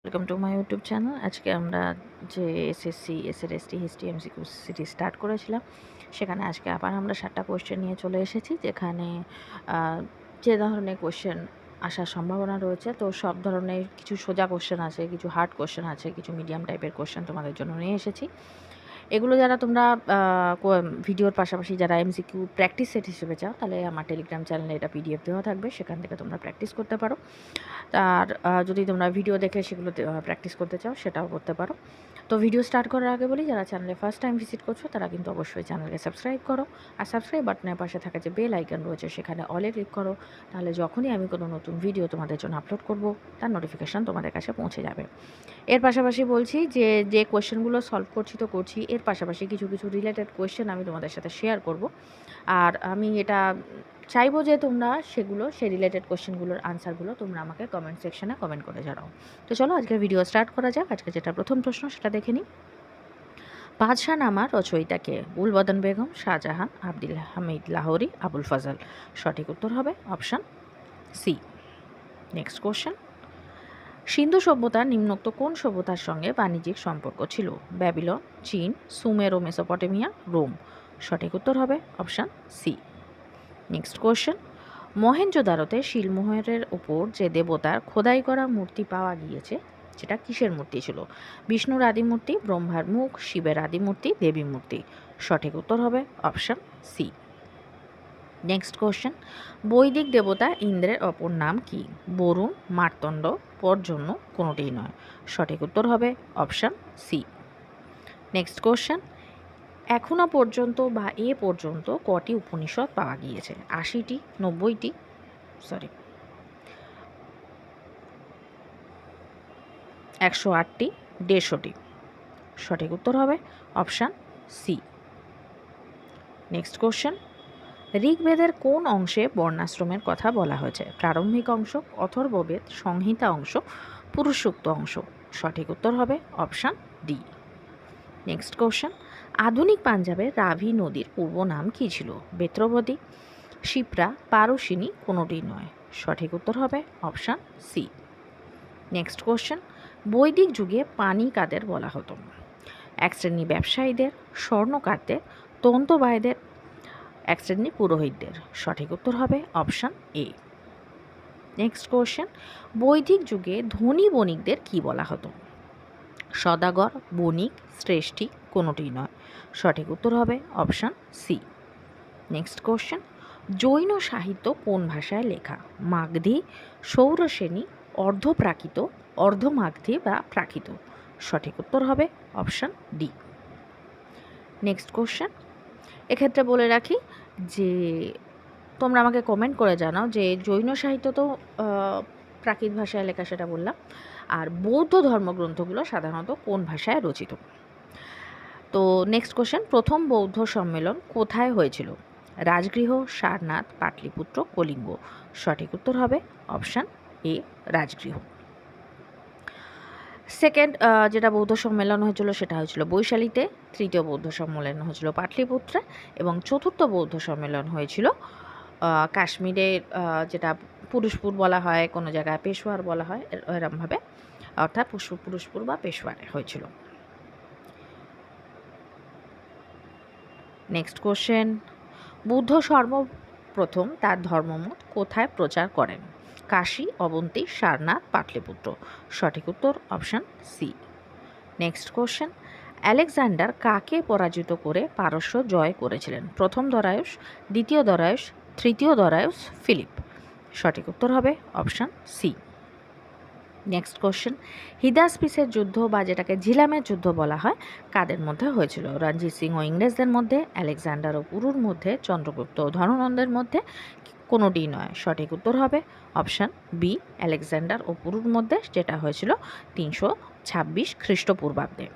Welcome to my YouTube channel. আজকে আমরা যে SSC SLST history MCQ series start করেছিলাম, সেখানে আজকে আবার আমরা 7টা কোয়েশ্চেন নিয়ে চলে এসেছি, যেখানে যে ধরনের কোয়েশ্চেন আসার সম্ভাবনা রয়েছে। তো সব ধরনের কিছু সোজা কোয়েশ্চেন আছে, কিছু হার্ড কোয়েশ্চেন আছে, কিছু মিডিয়াম টাইপের কোয়েশ্চেন তোমাদের জন্য নিয়ে এসেছি। এগুলো যারা তোমরা ভিডিওর পাশাপাশি যারা এমসিকিউ প্র্যাকটিস সেট হিসেবে চাও, তাহলে আমার টেলিগ্রাম চ্যানেলে এটা পিডিএফ দেওয়া থাকবে, সেখান থেকে তোমরা প্র্যাকটিস করতে পারো। আর যদি তোমরা ভিডিও দেখে সেগুলোতে প্র্যাকটিস করতে চাও, সেটাও করতে পারো। তো ভিডিও স্টার্ট করার আগে বলি, যারা চ্যানেলে ফার্স্ট টাইম ভিজিট করছো তারা কিন্তু অবশ্যই চ্যানেলকে সাবস্ক্রাইব করো, আর সাবস্ক্রাইব বাটনের পাশে থাকা যে বেল আইকন রয়েছে সেখানে অলে ক্লিক করো। তাহলে যখনই আমি কোনো নতুন ভিডিও তোমাদের জন্য আপলোড করব, তার নোটিফিকেশান তোমাদের কাছে পৌঁছে যাবে। এর পাশাপাশি বলছি যে কোয়েশ্চেনগুলো সলভ করছি, এর পাশাপাশি কিছু রিলেটেড কোয়েশ্চেন আমি তোমাদের সাথে শেয়ার করব। আর আমি এটা চাইবো যে তোমরা সেই রিলেটেড কোয়েশ্চেনগুলোর আনসারগুলো তোমরা আমাকে কমেন্ট সেকশনে কমেন্ট করে জানাও। তো চলো আজকের ভিডিও স্টার্ট করা যাক। আজকে যেটা প্রথম প্রশ্ন সেটা দেখে নিই। বাদশাহনামার রচয়িতাকে? গুলবদন বেগম, শাহজাহান, আব্দুল হামিদ লাহোরি, আবুল ফজল। সঠিক উত্তর হবে option C. Next question. Sindhu সভ্যতার নিম্নোক্ত কোন সভ্যতার সঙ্গে বাণিজ্যিক সম্পর্ক ছিল? ব্যাবিলন, চীন, সুমের ও মেসোপটেমিয়া, রোম। সঠিক উত্তর হবে অপশান সি। Next question. মহেঞ্জোদারোতে শিলমোহরের উপর যে দেবতার খোদাই করা মূর্তি পাওয়া গিয়েছে, সেটা কিসের মূর্তি ছিল? বিষ্ণুর আদিমূর্তি, ব্রহ্মার মুখ, শিবের আদিমূর্তি, দেবী মূর্তি। সঠিক উত্তর হবে অপশান সি। Next question. বৈদিক দেবতা ইন্দ্রের অপর নাম কি? বরুণ, মার্তণ্ড, পর্জন্য, কোনোটিই নয়। সঠিক উত্তর হবে অপশান সি। Next question. এখনও পর্যন্ত বা এ পর্যন্ত কটি উপনিষদ পাওয়া গিয়েছে? 80টি, 90টি, 108টি, 150টি। সঠিক উত্তর হবে অপশান সি। Next question. ঋগ্বেদের কোন অংশে বর্ণাশ্রমের কথা বলা হয়েছে? প্রারম্ভিক অংশ, অথর্ববেদ, সংহিতা অংশ, পুরুষসূক্ত অংশ। সঠিক উত্তর হবে অপশান ডি। Next question. আধুনিক পাঞ্জাবের রাভি নদীর পূর্ব নাম কী ছিল? বেত্রবতী, শিপ্রা, পারসিনী, কোনোটি নয়। সঠিক উত্তর হবে অপশান সি। Next question. বৈদিক যুগে পানি কাদের বলা হতো? এক শ্রেণী ব্যবসায়ীদের, স্বর্ণকারদের, তন্তুবায়দের, এক শ্রেণী পুরোহিতদের। সঠিক উত্তর হবে অপশান এ। Next question. বৈদিক যুগে ধনী বণিকদের কি বলা হতো? সদাগর, বণিক, শ্রেষ্ঠী, কোনোটি নয়। সঠিক উত্তর হবে option C. Next question. Jain সাহিত্য কোন ভাষায় লেখা? মাগধী, সৌরসেনী, অর্ধপ্রাকৃত, অর্ধমাগধী বা প্রাকৃত। সঠিক উত্তর হবে অপশান ডি। Next question. এক্ষেত্রে বলে রাখি যে তোমরা আমাকে কমেন্ট করে জানাও যে জৈন সাহিত্য তো প্রাকৃত ভাষায় লেখা, সেটা বললাম। আর বৌদ্ধ ধর্মগ্রন্থগুলো সাধারণত কোন ভাষায় রচিত? তো নেক্সট কোশ্চেন। প্রথম বৌদ্ধ সম্মেলন কোথায় হয়েছিল? রাজগৃহ, সারনাথ, পাটলিপুত্র, কলিঙ্গ। সঠিক উত্তর হবে অপশান এ, রাজগৃহ। সেকেন্ড যেটা বৌদ্ধ সম্মেলন হয়েছিল সেটা হয়েছিল বৈশালীতে, তৃতীয় বৌদ্ধ সম্মেলন হয়েছিল পাটলিপুত্রে, এবং চতুর্থ বৌদ্ধ সম্মেলন হয়েছিল কাশ্মীরে, যেটা পুরুষপুর বলা হয়, কোনো জায়গায় পেশোয়ার বলা হয়, এরমভাবে, অর্থাৎ পুরুষপুর বা পেশোয়ারে হয়েছিল। Next question. বুদ্ধ সর্বপ্রথম তার ধর্মমত কোথায় প্রচার করেন? কাশী, অবন্তী, সারনাথ, পাটলিপুত্র। সঠিক উত্তর option C. Next question. Alexander কাকে পরাজিত করে পারস্য জয় করেছিলেন? প্রথম দরায়ুস, দ্বিতীয় দরায়ুস, তৃতীয় দরায়ুস, ফিলিপ। সঠিক উত্তর হবে অপশান সি। Next question. হিদাসপিসের যুদ্ধ বা যেটাকে ঝিলামের যুদ্ধ বলা হয় কাদের মধ্যে হয়েছিল? রণজিৎ সিং ও ইংরেজদের মধ্যে, আলেকজান্ডার ও পুরুর মধ্যে, চন্দ্রগুপ্ত ও ধননন্দের মধ্যে, কোনোটি নয়। সঠিক উত্তর হবে অপশান বি, আলেকজান্ডার ও পুরুর মধ্যে, যেটা হয়েছিল 326 খ্রিস্টপূর্বাব্দে।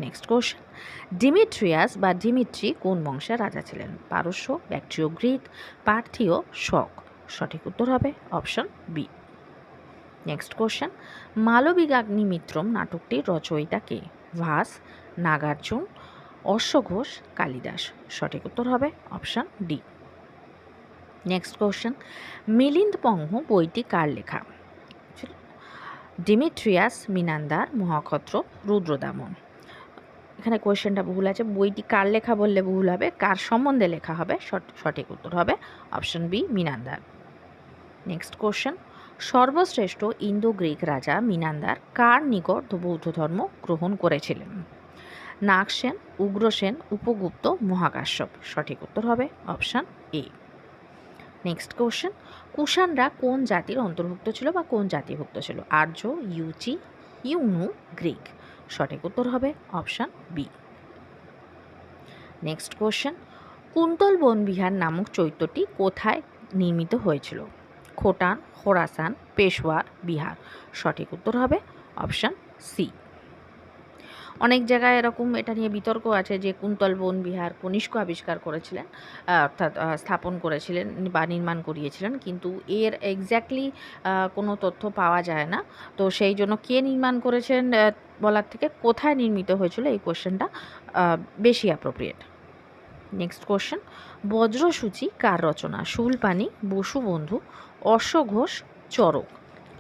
Next question. ডিমিট্রিয়াস বা ডিমিট্রি কোন বংশের রাজা ছিলেন? পারস্য, ব্যাকট্রীয়, গ্রিক, পার্থীয়, শক। সঠিক উত্তর হবে option B. Next question. Malavikagnimitram নাটকটির রচয়িতা কে? ভাস, নাগার্জুন, অশ্বঘোষ, কালিদাস। সঠিক উত্তর হবে option D. Next question. Milinda Panha বইটি কার লেখা? ডিমিট্রিয়াস মিনান্দার, মহাক্ষত্র রুদ্রদামন। এখানে কোয়েশ্চেনটা ভুল আছে, বইটি কার লেখা বললে ভুল হবে, কার সম্বন্ধে লেখা হবে, সঠিক উত্তর হবে option B Menander. Next question, সর্বশ্রেষ্ঠ ইন্দো গ্রিক রাজা মিনান্দার কার নিকট বৌদ্ধ ধর্ম গ্রহণ করেছিলেন? নাগসেন, উগ্রসেন, উপগুপ্ত, মহাকাশ্যপ। সঠিক উত্তর হবে অপশান এ। নেক্সট কোশ্চেন, কুষাণরা কোন জাতির অন্তর্ভুক্ত ছিল বা কোন জাতিভুক্ত ছিল? আর্য, ইউচি, ইউনু, গ্রিক। সঠিক উত্তর হবে option B. Next question, Kuntal Banabihar নামক চৈত্যটি কোথায় নির্মিত হয়েছিল? খোটান, খোরাসান, পেশওয়ার, বিহার। সঠিক উত্তর হবে অপশান সি। অনেক জায়গায় এরকম এটা নিয়ে বিতর্ক আছে যে কুন্তল বনবিহার কনিষ্ক আবিষ্কার করেছিলেন, অর্থাৎ স্থাপন করেছিলেন বা নির্মাণ করিয়েছিলেন, কিন্তু এর এক্স্যাক্টলি কোনো তথ্য পাওয়া যায় না। তো সেই জন্য কে নির্মাণ করেছেন বলার থেকে কোথায় নির্মিত হয়েছিল এই কোশ্চেনটা বেশি অ্যাপ্রোপ্রিয়েট। নেক্সট কোশ্চেন, বজ্রসূচি কার রচনা? শূলপাণি, বসুবন্ধু, অশ্বঘোষ, চরক।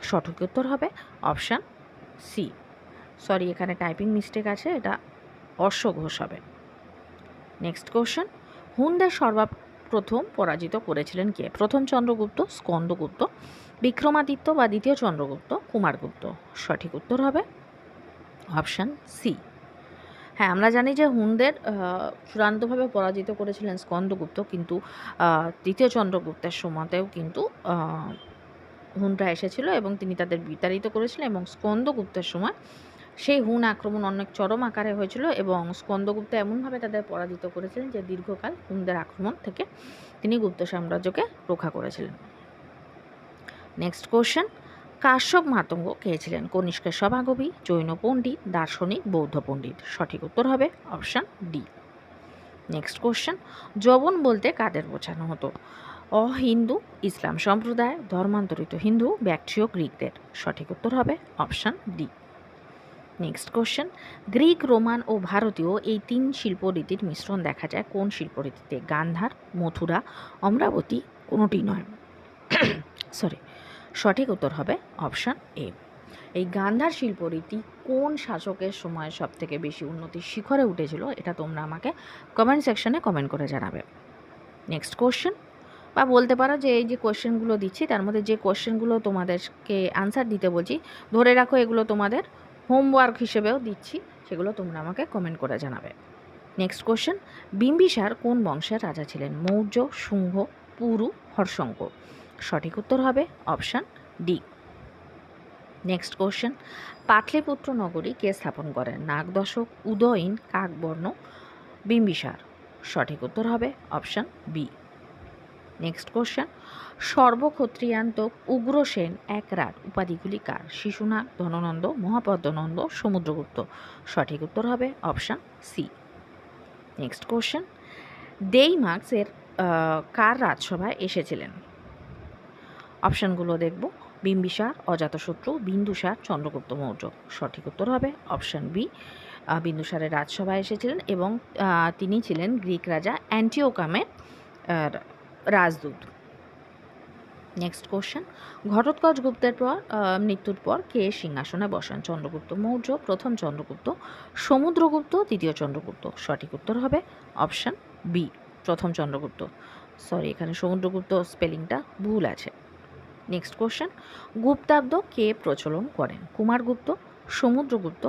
সঠিক উত্তর হবে অপশান সি। সরি, এখানে টাইপিং মিস্টেক আছে, এটা অশ্বঘোষ হবে। নেক্সট কোশ্চেন, হুনদের সর্বপ্রথম পরাজিত করেছিলেন কে? প্রথম চন্দ্রগুপ্ত, স্কন্দগুপ্ত, বিক্রমাদিত্য বা দ্বিতীয় চন্দ্রগুপ্ত, কুমারগুপ্ত। সঠিক উত্তর হবে অপশান সি। হ্যাঁ, আমরা জানি যে হুনদের চূড়ান্তভাবে পরাজিত করেছিলেন স্কন্দগুপ্ত, কিন্তু দ্বিতীয় চন্দ্রগুপ্তের সময়তেও কিন্তু হুনরা এসেছিল এবং তিনি তাদের বিতাড়িত করেছিলেন, এবং স্কন্দগুপ্তের সময় সেই হুন আক্রমণ অনেক চরম আকারে হয়েছিল এবং স্কন্দগুপ্ত এমনভাবে তাদের পরাজিত করেছিলেন যে দীর্ঘকাল হুনদের আক্রমণ থেকে তিনি গুপ্ত সাম্রাজ্যকে রক্ষা করেছিলেন। নেক্সট কোশ্চেন, কাশ্যপ মাতঙ্গ কে ছিলেন? কনিষ্কের সভাকবি, জৈন পণ্ডিত, দার্শনিক, বৌদ্ধ পণ্ডিত। সঠিক উত্তর হবে অপশান ডি। নেক্সট কোশ্চেন, যবন বলতে কাদের বোঝানো হতো? অহিন্দু, ইসলাম সম্প্রদায়, ধর্মান্তরিত হিন্দু, ব্যাকট্রিয় গ্রিকদের। সঠিক উত্তর হবে option D. Next question, Greek, Roman ও ভারতীয় এই তিন শিল্পরীতির মিশ্রণ দেখা যায় কোন শিল্পরীতিতে? গান্ধার, মথুরা, অমরাবতী, কোনোটি নয়। সরি, সঠিক উত্তর হবে অপশান এ। এই গান্ধার শিল্পরীতি কোন শাসকের সময় সবথেকে বেশি উন্নতির শিখরে উঠেছিল? এটা তোমরা আমাকে কমেন্ট সেকশনে কমেন্ট করে জানাবে। নেক্সট কোশ্চেন, বা বলতে পারো যে এই যে কোশ্চেনগুলো দিচ্ছি তার মধ্যে যে কোশ্চেনগুলো তোমাদেরকে আনসার দিতে বলছি, ধরে রাখো এগুলো তোমাদের হোমওয়ার্ক হিসেবেও দিচ্ছি, সেগুলো তোমরা আমাকে কমেন্ট করে জানাবে। নেক্সট কোশ্চেন, বিম্বিসার কোন বংশের রাজা ছিলেন? মৌর্য, শুঙ্গ, পুরু, হর্ষঙ্ক। সঠিক উত্তর হবে option D. Next question, Pataliputra নগরী কে স্থাপন করেন? নাগদশক, উদয়ন, কাকবর্ণ, বিম্বিসার। সঠিক উত্তর হবে অপশান বি। নেক্সট কোশ্চেন, সর্বক্ষত্রিয়ান্তক উগ্রসেন এক রাট উপাধিগুলি কার? শিশুনাগ, ধননন্দ, মহাপদ্মনন্দ, সমুদ্রগুপ্ত। সঠিক উত্তর হবে অপশান সি। নেক্সট কোশ্চেন, ডেইমার্কস এর কার রাজসভায় এসেছিলেন? অপশানগুলো দেখব, বিম্বিসার, অজাতশত্রু, বিন্দুসার, চন্দ্রগুপ্ত মৌর্য। সঠিক উত্তর হবে অপশান বি, বিন্দুসারের রাজসভায় এসেছিলেন এবং তিনি ছিলেন গ্রিক রাজা অ্যান্টিওকামের রাজদূত। নেক্সট কোশ্চেন, ঘটোৎকচ গুপ্তের পর মৃত্যুর পর কে সিংহাসনে বসান? চন্দ্রগুপ্ত মৌর্য, প্রথম চন্দ্রগুপ্ত, সমুদ্রগুপ্ত, দ্বিতীয় চন্দ্রগুপ্ত। সঠিক উত্তর হবে অপশান বি, প্রথম চন্দ্রগুপ্ত। সরি, এখানে সমুদ্রগুপ্ত স্পেলিংটা ভুল আছে। নেক্সট কোশ্চেন, গুপ্তাব্দ কে প্রচলন করেন? কুমারগুপ্ত, সমুদ্রগুপ্ত,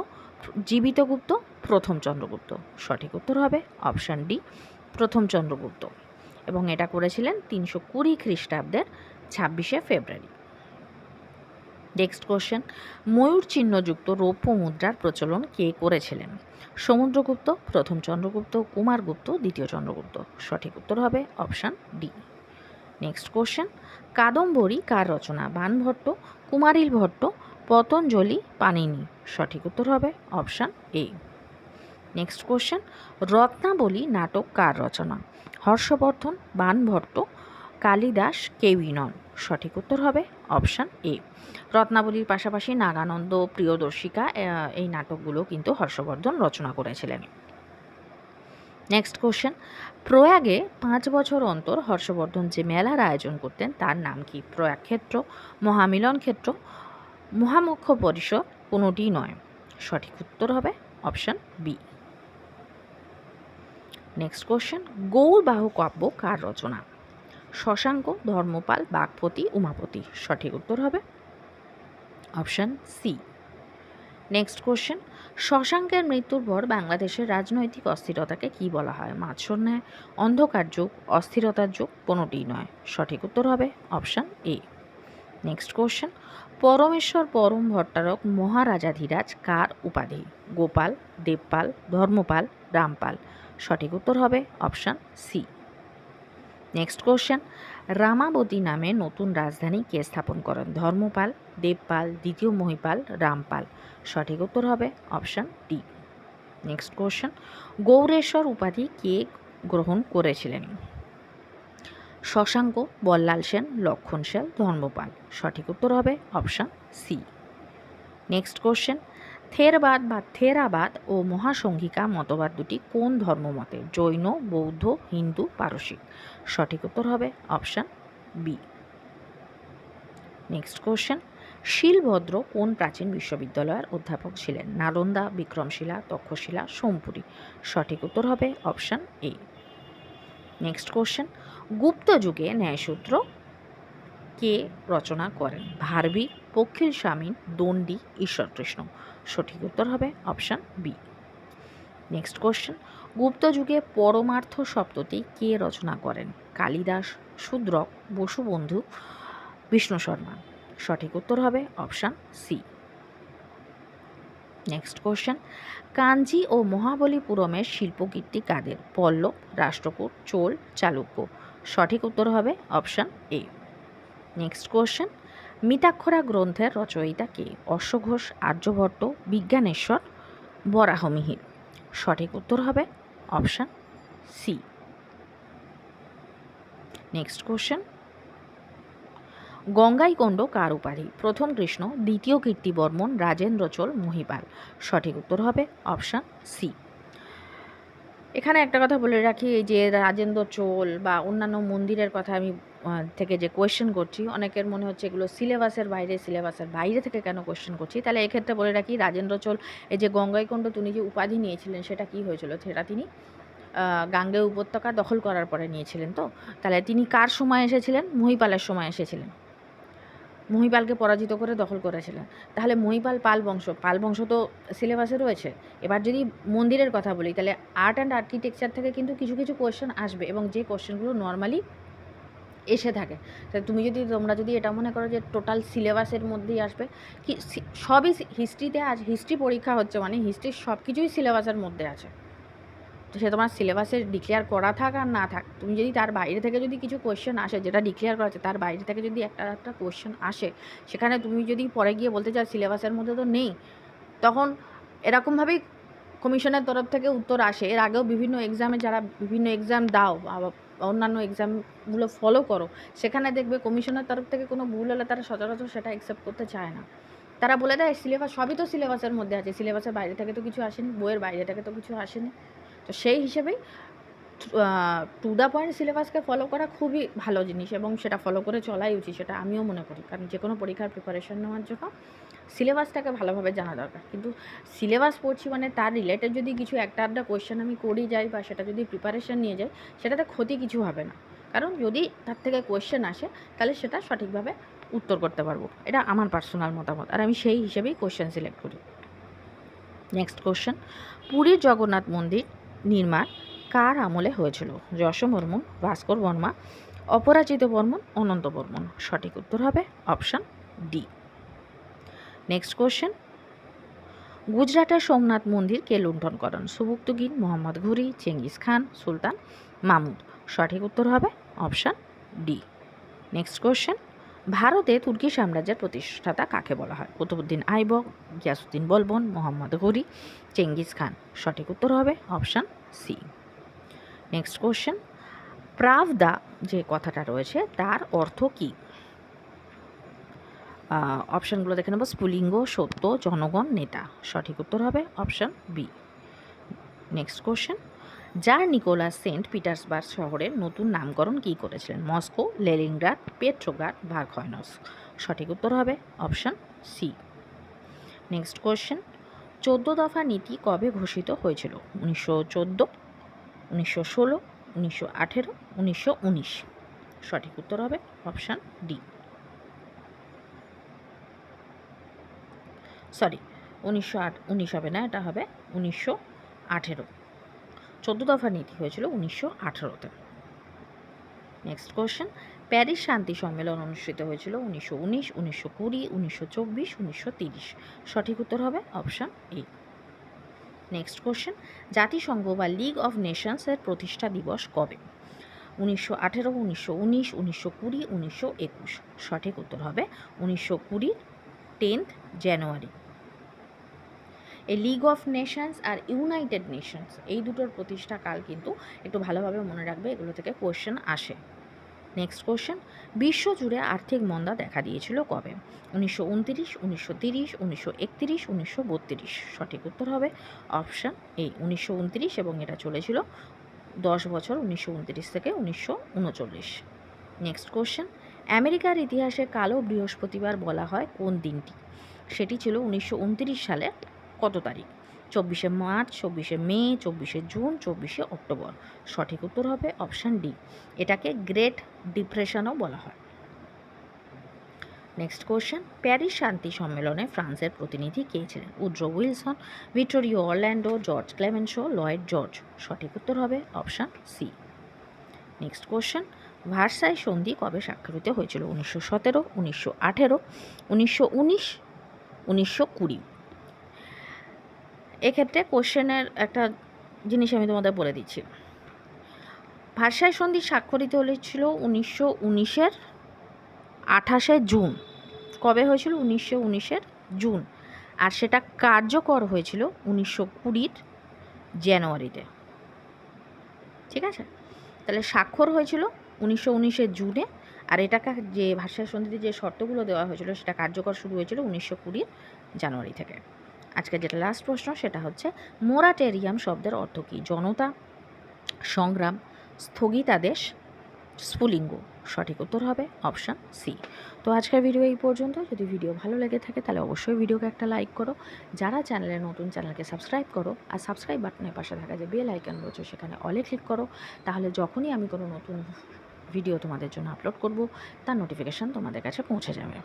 জীবিতগুপ্ত, প্রথম চন্দ্রগুপ্ত। সঠিক উত্তর হবে অপশান ডি, প্রথম চন্দ্রগুপ্ত, এবং এটা করেছিলেন 320 খ্রিস্টাব্দের 26শে ফেব্রুয়ারি। নেক্সট কোশ্চেন, ময়ূর চিহ্নযুক্ত রৌপ্য মুদ্রার প্রচলন কে করেছিলেন? সমুদ্রগুপ্ত, প্রথম চন্দ্রগুপ্ত, কুমারগুপ্ত, দ্বিতীয় চন্দ্রগুপ্ত। সঠিক উত্তর হবে option D. Next question, Kadambari কার রচনা? বাণভট্ট, কুমারিল ভট্ট, পতঞ্জলি, পাণিনি। সঠিক উত্তর হবে option A. Next question, Ratnavali নাটক কার রচনা? হর্ষবর্ধন, বাণভট্ট, কালিদাস, কেউই নন। সঠিক উত্তর হবে অপশান এ। রত্নাবলীর পাশাপাশি নাগানন্দ, প্রিয়দর্শিকা এই নাটকগুলো কিন্তু হর্ষবর্ধন রচনা করেছিলেন। নেক্সট কোশ্চেন, প্রয়াগে 5 বছর অন্তর হর্ষবর্ধন যে মেলার আয়োজন করতেন তার নাম কি? প্রয়াগ ক্ষেত্র, মহামিলন ক্ষেত্র, মহামুখ্য পরিষদ কোনোটি নয়। সঠিক উত্তর হবে অপশান বি। নেক্সট কোশ্চেন, গৌরবাহু কাব্য কার রচনা? শশাঙ্ক, ধর্মপাল, বাগপতি, উমাপতি। সঠিক উত্তর হবে অপশান সি। নেক্সট কোশ্চেন, শশাঙ্কের মৃত্যুর পর বাংলাদেশের রাজনৈতিক অস্থিরতাকে কি বলা হয়? মাৎসর ন্যায়, অন্ধকার যুগ, অস্থিরতার যুগ, কোনোটিই নয়। সঠিক উত্তর হবে অপশান এ। নেক্সট কোশ্চেন, পরমেশ্বর পরম ভট্টারক মহারাজাধিরাজ কার উপাধি? গোপাল, দেবপাল, ধর্মপাল, রামপাল। সঠিক উত্তর হবে option C. Next question, Ramavati নামে নতুন রাজধানী কে স্থাপন করেন? ধর্মপাল, দেবপাল, দ্বিতীয় মহিপাল, রামপাল। সঠিক উত্তর হবে option D. Next question, Goureswar উপাধি কে গ্রহণ করেছিলেন? শশাঙ্ক, বল্লাল সেন, লক্ষণ সেন, ধর্মপাল। সঠিক উত্তর হবে অপশান সি। নেক্সট কোশ্চেন, থেরবাদ বা থেরাবাদ ও মহাসংঘিকা মতবাদ দুটি কোন ধর্মমতে? জৈন, বৌদ্ধ, হিন্দু, পারসিক। সঠিক উত্তর হবে option B. Next question, Shilabhadra কোন প্রাচীন বিশ্ববিদ্যালয়ের অধ্যাপক ছিলেন? নালন্দা, বিক্রমশিলা, তক্ষশিলা, সোমপুরী। সঠিক উত্তর হবে অপশান এ। নেক্সট কোশ্চেন, গুপ্ত যুগে ন্যায়সূত্র কে রচনা করেন? ভারবি, পক্ষীল স্বামী, দণ্ডী, ঈশ্বরকৃষ্ণ। সঠিক উত্তর হবে অপশান বি। নেক্সট কোশ্চেন, গুপ্ত যুগে পরমার্থ সপ্ততি কে রচনা করেন? কালিদাস, শূদ্রক, বসুবন্ধু, বিষ্ণু শর্মা। সঠিক উত্তর হবে option C. Next question, Kanchi ও মহাবলীপুরমের শিল্পকীর্তি কাদের? পল্লব, রাষ্ট্রকূট, চোল, চালুক্য। সঠিক উত্তর হবে option A. Next question, Mitakshara গ্রন্থের রচয়িতা কে? অশ্বঘোষ, আর্যভট্ট, বিজ্ঞানেশ্বর, বরাহমিহির। সঠিক উত্তর হবে অপশান সি। নেক্সট কোশ্চেন, গঙ্গাইকোন্ড কার উপাধি? প্রথম কৃষ্ণ, দ্বিতীয় কীর্তিবর্মন, রাজেন্দ্র চোল, মহিপাল। সঠিক উত্তর হবে অপশান সি। এখানে একটা কথা বলে রাখি, এই যে রাজেন্দ্র চোল বা অন্যান্য মন্দিরের কথা আমি থেকে যে কোয়েশ্চেন করছি, অনেকের মনে হচ্ছে এগুলো সিলেবাসের বাইরে থেকে কেন কোয়েশ্চেন করছি। তাহলে এক্ষেত্রে বলে রাখি, রাজেন্দ্র চোল এই যে গঙ্গাইকোন্ড তিনি যে উপাধি নিয়েছিলেন সেটা কি হয়েছিল? সেটা তিনি গাঙ্গেয় উপত্যকা দখল করার পরে নিয়েছিলেন। তো তাহলে তিনি কার সময় এসেছিলেন? মহিপালের সময় এসেছিলেন, মহিপালকে পরাজিত করে দখল করেছিলেন। তাহলে মহিপাল পাল বংশ তো সিলেবাসে রয়েছে। এবার যদি মন্দিরের কথা বলি, তাহলে আর্ট অ্যান্ড আর্কিটেকচার থেকে কিন্তু কিছু কিছু কোয়েশ্চেন আসবে, এবং যে কোয়েশ্চেনগুলো নর্মালি এসে থাকে। তাহলে তোমরা যদি এটা মনে করো যে টোটাল সিলেবাসের মধ্যেই আসবে, কি সবই হিস্ট্রিতে আজ হিস্ট্রি পরীক্ষা হচ্ছে মানে হিস্ট্রির সব কিছুই সিলেবাসের মধ্যে আছে। তো সে তোমার সিলেবাসে ডিক্লেয়ার করা থাক আর না থাক, তুমি যদি তার বাইরে থেকে যদি কিছু কোয়েশ্চেন আসে, যেটা ডিক্লেয়ার করা আছে তার বাইরে থেকে যদি একটা কোয়েশ্চেন আসে, সেখানে তুমি যদি পরে গিয়ে বলতে চাও সিলেবাসের মধ্যে তো নেই, তখন এরকমভাবেই কমিশনের তরফ থেকে উত্তর আসে। এর আগেও বিভিন্ন এক্সামে যারা বিভিন্ন এক্সাম দাও বা অন্যান্য এক্সামগুলো ফলো করো, সেখানে দেখবে কমিশনের তরফ থেকে কোনো ভুল হলে তারা সচরাচর সেটা অ্যাকসেপ্ট করতে চায় না। তারা বলে দেয় সিলেবাস সবই তো সিলেবাসের মধ্যে আছে, সিলেবাসের বাইরে থেকে তো কিছু আসেনি, বইয়ের বাইরে থেকে তো কিছু আসেনি। তো সেই হিসেবেই টু দ্য পয়েন্ট সিলেবাসকে ফলো করা খুবই ভালো জিনিস, এবং সেটা ফলো করে চলাই উচিত, সেটা আমিও মনে করি। কারণ যে কোনো পরীক্ষার প্রিপারেশন নেওয়ার জন্য সিলেবাসটাকে ভালোভাবে জানা দরকার। কিন্তু সিলেবাস পড়ছি মানে তার রিলেটেড যদি কিছু একটা আধটা কোয়েশ্চেন আমি করি যাই বা সেটা যদি প্রিপারেশন নিয়ে যাই, সেটাতে ক্ষতি কিছু হবে না। কারণ যদি তার থেকে কোয়েশ্চেন আসে, তাহলে সেটা সঠিকভাবে উত্তর করতে পারবো। এটা আমার পার্সোনাল মতামত, আর আমি সেই হিসেবেই কোয়েশ্চেন সিলেক্ট করি। নেক্সট কোয়েশ্চেন, পুরীর জগন্নাথ মন্দির নির্মাণ কার আমলে হয়েছিল? যশো বর্মন, ভাস্কর বর্মা, অপরাজিত বর্মন, অনন্ত বর্মন। সঠিক উত্তর হবে অপশান ডি। নেক্সট কোয়েশ্চেন, গুজরাটের সোমনাথ মন্দির কে লুণ্ঠন করেন? সুবুক্তগির, মোহাম্মদ ঘুরি, চেঙ্গিস খান, সুলতান মাহমুদ। সঠিক উত্তর হবে অপশান ডি। নেক্সট কোয়েশ্চেন, ভারতে তুর্কি সাম্রাজ্যের প্রতিষ্ঠাতা কাকে বলা হয়? কুতুবউদ্দিন আইবক, গিয়াসউদ্দিন বলবন, মোহাম্মদ ঘুরি, চেঙ্গিস খান। সঠিক উত্তর হবে অপশান সি। নেক্সট কোয়েশ্চেন, প্রাভদা যে কথাটা রয়েছে তার অর্থ কী? অপশানগুলো দেখে নেব। স্ফুলিঙ্গ, সত্য, জনগণ, নেতা। সঠিক উত্তর হবে অপশান বি। নেক্সট কোয়েশ্চেন, যার নিকোলাস সেন্ট পিটার্সবার্গ শহরের নতুন নামকরণ কী করেছিলেন? Moscow, Leningrad, Petrograd, Verkhoyansk. সঠিক উত্তর হবে অপশান সি। নেক্সট কোয়েশ্চেন, 14 দফা নীতি কবে ঘোষিত হয়েছিল? 1914, 1916, 1918, 1919। সঠিক উত্তর হবে অপশান ডি। সরি, 1919 হবে না, এটা হবে 1918। 14 দফা নীতি হয়েছিল 1918-তে। নেক্সট কোয়েশ্চেন, প্যারিস শান্তি সম্মেলন অনুষ্ঠিত হয়েছিল 1919, 1920, 1924, 1930। সঠিক উত্তর হবে অপশান এ। নেক্সট কোয়েশ্চেন, জাতিসংঘ বা লিগ অফ নেশনসের প্রতিষ্ঠা দিবস কবে? 1918, 1919, 1920, 1921। সঠিক উত্তর হবে 1920, 10th জানুয়ারি। এই লিগ অফ নেশনস আর ইউনাইটেড নেশনস এই দুটোর প্রতিষ্ঠা কাল কিন্তু একটু ভালোভাবে মনে রাখবে, এগুলো থেকে কোয়েশ্চেন আসে। নেক্সট কোয়েশ্চেন, বিশ্বজুড়ে আর্থিক মন্দা দেখা দিয়েছিল কবে? 1929, 1930, 1931, 1932। সঠিক উত্তর হবে অপশান এ 1929, এবং এটা চলেছিল 10 বছর 1929 থেকে 1939। নেক্সট কোয়েশ্চেন, আমেরিকার ইতিহাসে কালো বৃহস্পতিবার বলা হয় কোন দিনটি? সেটি ছিল 1929 সালে কত তারিখ? 24শে মার্চ, 24শে মে, 24শে জুন, 24শে অক্টোবর। সঠিক উত্তর হবে অপশান ডি। এটাকে গ্রেট ডিপ্রেশনও বলা হয়। নেক্সট কোয়েশ্চেন, প্যারিস শান্তি সম্মেলনে ফ্রান্সের প্রতিনিধি কে ছিলেন? Woodrow Wilson, Vittorio Orlando, George Clemenceau, Lloyd George. সঠিক উত্তর হবে option C. Next question, Versailles সন্ধি কবে স্বাক্ষরিত হয়েছিল? 1917, 1918, 1919, 1920। এক্ষেত্রে কোশ্চেনের একটা জিনিস আমি তোমাদের বলে দিচ্ছি। ভার্সাই সন্ধি স্বাক্ষরিত হয়েছিল 1919-এর 28শে জুন। কবে হয়েছিল? 1919-এর জুন। আর সেটা কার্যকর হয়েছিল 1920-র জানুয়ারিতে। ঠিক আছে, তাহলে স্বাক্ষর হয়েছিল 1919-এর জুনে, আর এটাকে যে ভার্সাই সন্ধিতে যে শর্তগুলো দেওয়া হয়েছিল সেটা কার্যকর শুরু হয়েছিল 1920-র জানুয়ারি থেকে। আজকে যেটা লাস্ট প্রশ্ন সেটা হচ্ছে, মোরাটেরিয়াম শব্দের অর্থ কী? জনতা, সংগ্রাম, স্থগিতাদেশ, স্ফুলিঙ্গ। সঠিক উত্তর হবে অপশান সি। তো আজকের ভিডিও এই পর্যন্ত। যদি ভিডিও ভালো লেগে থাকে তাহলে অবশ্যই ভিডিওকে একটা লাইক করো। যারা চ্যানেলে নতুন, চ্যানেলকে সাবস্ক্রাইব করো, আর সাবস্ক্রাইব বাটনের পাশে থাকা যে বেল আইকন রয়েছে সেখানে অলে ক্লিক করো। তাহলে যখনই আমি কোনো নতুন ভিডিও তোমাদের জন্য আপলোড করব তার নোটিফিকেশান তোমাদের কাছে পৌঁছে যাবে।